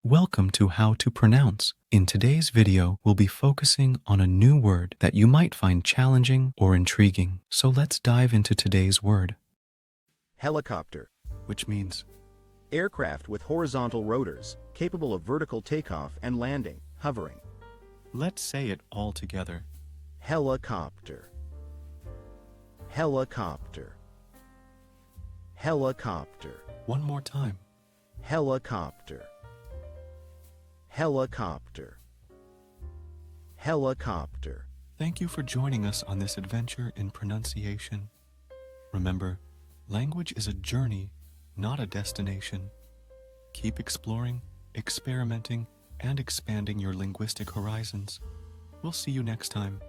Welcome to How to Pronounce. In today's video, we'll be focusing on a new word that you might find challenging or intriguing. So let's dive into today's word, Helicopter. which means Aircraft with horizontal rotors, capable of vertical takeoff and landing, hovering. let's say it all together. Helicopter. Helicopter. Helicopter. One more time. Helicopter. Helicopter. Helicopter. Thank you for joining us on this adventure in pronunciation. Remember, language is a journey, not a destination. Keep exploring, experimenting, and expanding your linguistic horizons. We'll see you next time.